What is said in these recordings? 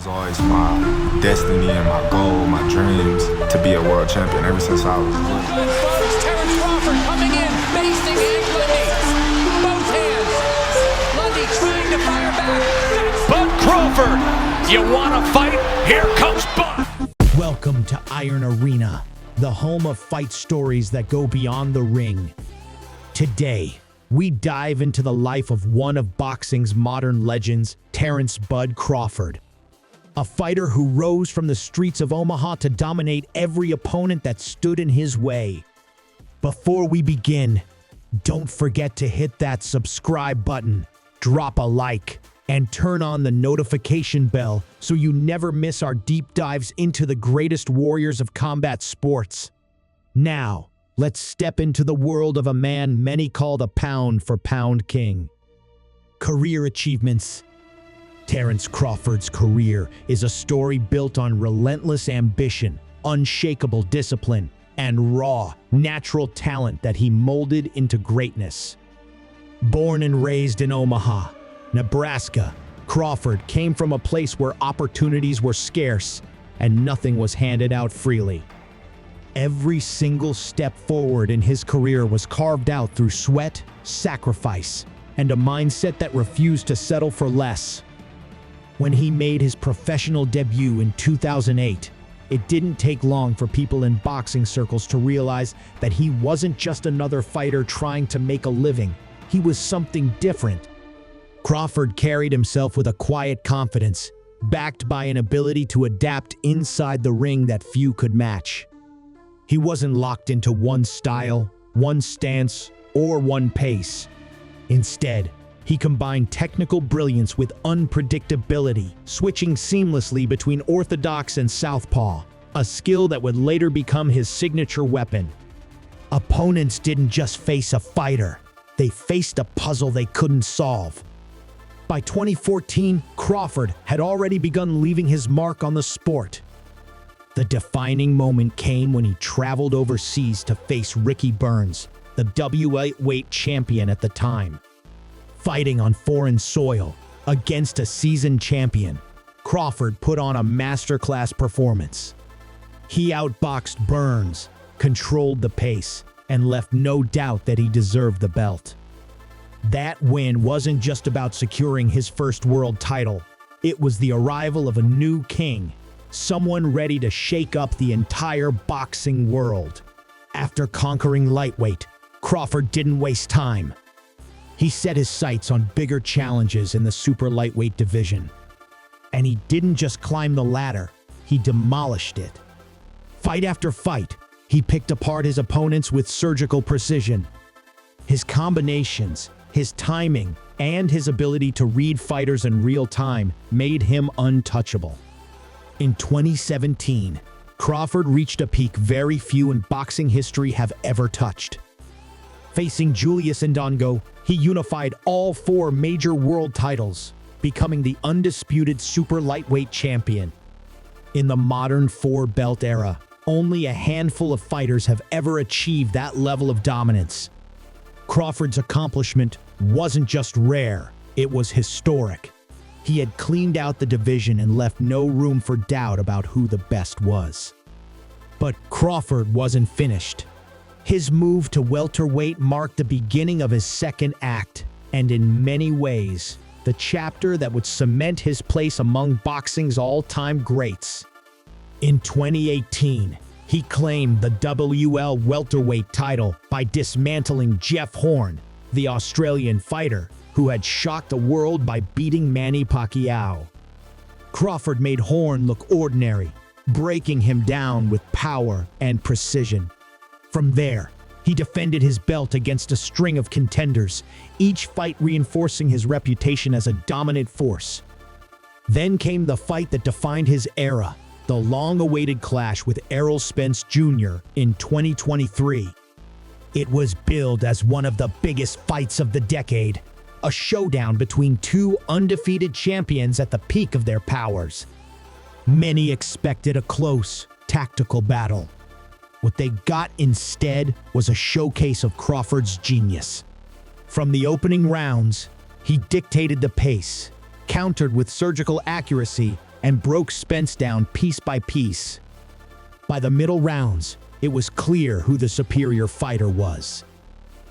was always my destiny and my goal, my dreams to be a world champion ever since I was little. Terence Crawford coming in, facing Lundy. Both hands. Lundy trying to fire back. Bud Crawford, you want to fight? Here comes Bud. Welcome to Iron Arena, the home of fight stories that go beyond the ring. Today, we dive into the life of one of boxing's modern legends, Terence "Bud" Crawford. A fighter who rose from the streets of Omaha to dominate every opponent that stood in his way. Before we begin, don't forget to hit that subscribe button, drop a like, and turn on the notification bell so you never miss our deep dives into the greatest warriors of combat sports. Now, let's step into the world of a man many call the pound-for-pound king. Career achievements. Terence Crawford's career is a story built on relentless ambition, unshakable discipline, and raw, natural talent that he molded into greatness. Born and raised in Omaha, Nebraska, Crawford came from a place where opportunities were scarce and nothing was handed out freely. Every single step forward in his career was carved out through sweat, sacrifice, and a mindset that refused to settle for less. When he made his professional debut in 2008, it didn't take long for people in boxing circles to realize that he wasn't just another fighter trying to make a living. He was something different. Crawford carried himself with a quiet confidence, backed by an ability to adapt inside the ring that few could match. He wasn't locked into one style, one stance, or one pace. Instead, he combined technical brilliance with unpredictability, switching seamlessly between orthodox and southpaw, a skill that would later become his signature weapon. Opponents didn't just face a fighter, they faced a puzzle they couldn't solve. By 2014, Crawford had already begun leaving his mark on the sport. The defining moment came when he traveled overseas to face Ricky Burns, the WBO champion at the time. Fighting on foreign soil against a seasoned champion, Crawford put on a masterclass performance. He outboxed Burns, controlled the pace, and left no doubt that he deserved the belt. That win wasn't just about securing his first world title. It was the arrival of a new king, someone ready to shake up the entire boxing world. After conquering lightweight, Crawford didn't waste time. He set his sights on bigger challenges in the super lightweight division. And he didn't just climb the ladder, he demolished it. Fight after fight, he picked apart his opponents with surgical precision. His combinations, his timing, and his ability to read fighters in real time made him untouchable. In 2017, Crawford reached a peak very few in boxing history have ever touched. Facing Julius Indongo, he unified all four major world titles, becoming the undisputed super lightweight champion. In the modern four-belt era, only a handful of fighters have ever achieved that level of dominance. Crawford's accomplishment wasn't just rare, it was historic. He had cleaned out the division and left no room for doubt about who the best was. But Crawford wasn't finished. His move to welterweight marked the beginning of his second act, and in many ways, the chapter that would cement his place among boxing's all-time greats. In 2018, he claimed the WBO welterweight title by dismantling Jeff Horn, the Australian fighter who had shocked the world by beating Manny Pacquiao. Crawford made Horn look ordinary, breaking him down with power and precision. From there, he defended his belt against a string of contenders, each fight reinforcing his reputation as a dominant force. Then came the fight that defined his era, the long-awaited clash with Errol Spence Jr. in 2023. It was billed as one of the biggest fights of the decade, a showdown between two undefeated champions at the peak of their powers. Many expected a close, tactical battle. What they got instead was a showcase of Crawford's genius. From the opening rounds, he dictated the pace, countered with surgical accuracy, and broke Spence down piece by piece. By the middle rounds, it was clear who the superior fighter was.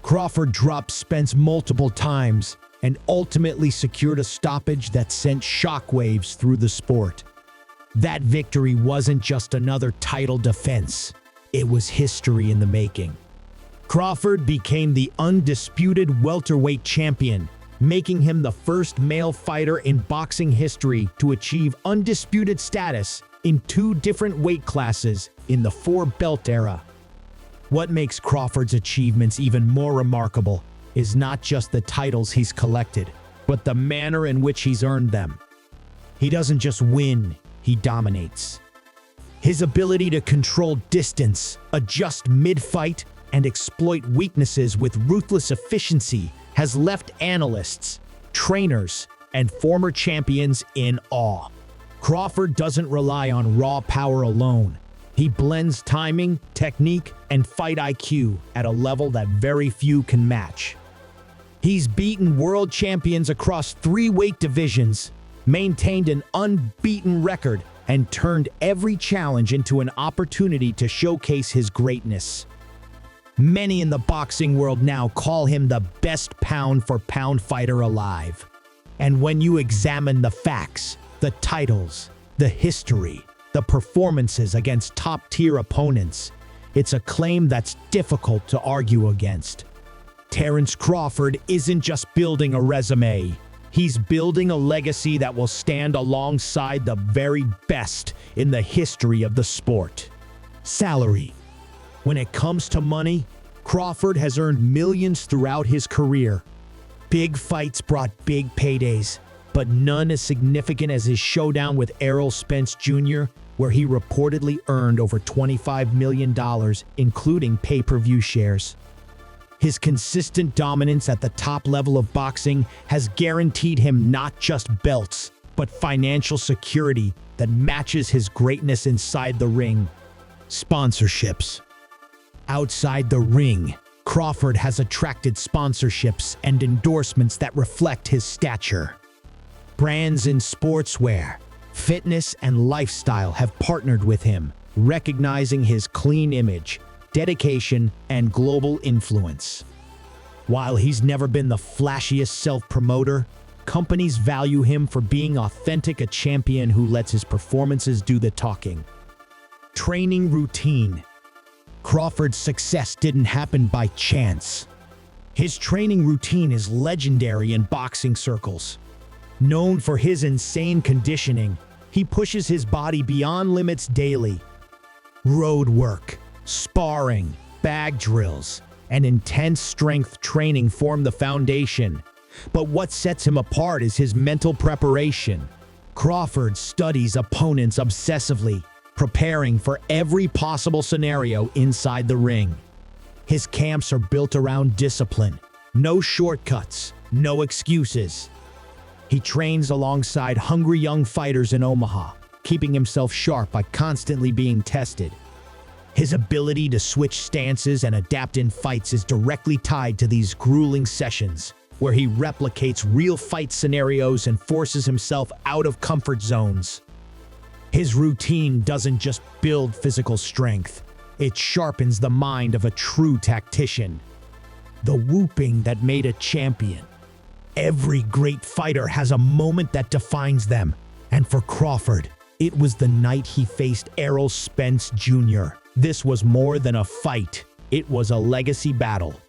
Crawford dropped Spence multiple times and ultimately secured a stoppage that sent shockwaves through the sport. That victory wasn't just another title defense, it was history in the making. Crawford became the undisputed welterweight champion, making him the first male fighter in boxing history to achieve undisputed status in 2 different weight classes in the 4-belt era. What makes Crawford's achievements even more remarkable is not just the titles he's collected, but the manner in which he's earned them. He doesn't just win, he dominates. His ability to control distance, adjust mid-fight, and exploit weaknesses with ruthless efficiency has left analysts, trainers, and former champions in awe. Crawford doesn't rely on raw power alone. He blends timing, technique, and fight IQ at a level that very few can match. He's beaten world champions across 3 weight divisions, maintained an unbeaten record, and turned every challenge into an opportunity to showcase his greatness. Many in the boxing world now call him the best pound-for-pound fighter alive. And when you examine the facts, the titles, the history, the performances against top-tier opponents, it's a claim that's difficult to argue against. Terence Crawford isn't just building a resume. He's building a legacy that will stand alongside the very best in the history of the sport. Salary. When it comes to money, Crawford has earned millions throughout his career. Big fights brought big paydays, but none as significant as his showdown with Errol Spence Jr., where he reportedly earned over $25 million, including pay-per-view shares. His consistent dominance at the top level of boxing has guaranteed him not just belts, but financial security that matches his greatness inside the ring. Sponsorships. Outside the ring, Crawford has attracted sponsorships and endorsements that reflect his stature. Brands in sportswear, fitness, and lifestyle have partnered with him, recognizing his clean image, dedication, and global influence. While he's never been the flashiest self-promoter, companies value him for being authentic, a champion who lets his performances do the talking. Training routine. Crawford's success didn't happen by chance. His training routine is legendary in boxing circles. Known for his insane conditioning, he pushes his body beyond limits daily. Road work, sparring, bag drills, and intense strength training form the foundation. But what sets him apart is his mental preparation. Crawford studies opponents obsessively, preparing for every possible scenario inside the ring. His camps are built around discipline. No shortcuts, no excuses. He trains alongside hungry young fighters in Omaha, keeping himself sharp by constantly being tested. His ability to switch stances and adapt in fights is directly tied to these grueling sessions, where he replicates real fight scenarios and forces himself out of comfort zones. His routine doesn't just build physical strength, it sharpens the mind of a true tactician. The whooping that made a champion. Every great fighter has a moment that defines them, and for Crawford, it was the night he faced Errol Spence Jr. This was more than a fight, it was a legacy battle.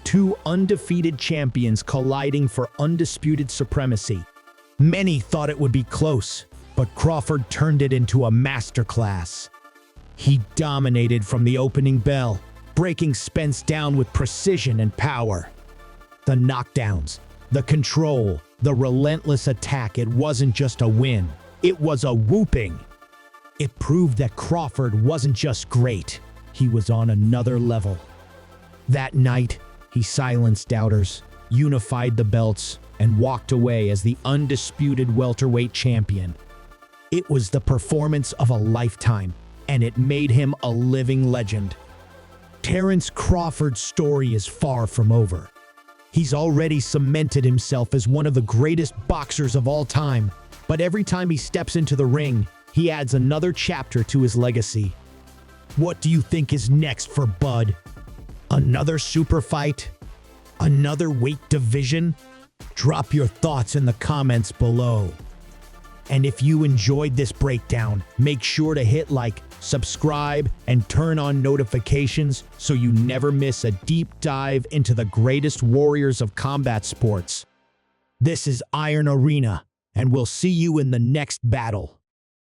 2 undefeated champions colliding for undisputed supremacy. Many thought it would be close, but Crawford turned it into a masterclass. He dominated from the opening bell, breaking Spence down with precision and power. The knockdowns, the control, the relentless attack, it wasn't just a win, it was a whooping. It proved that Crawford wasn't just great, he was on another level. That night, he silenced doubters, unified the belts, and walked away as the undisputed welterweight champion. It was the performance of a lifetime, and it made him a living legend. Terence Crawford's story is far from over. He's already cemented himself as one of the greatest boxers of all time, But every time he steps into the ring, he adds another chapter to his legacy. What do you think is next for Bud? Another super fight? Another weight division? Drop your thoughts in the comments below. And if you enjoyed this breakdown, make sure to hit like, subscribe, and turn on notifications so you never miss a deep dive into the greatest warriors of combat sports. This is Iron Arena, and we'll see you in the next battle.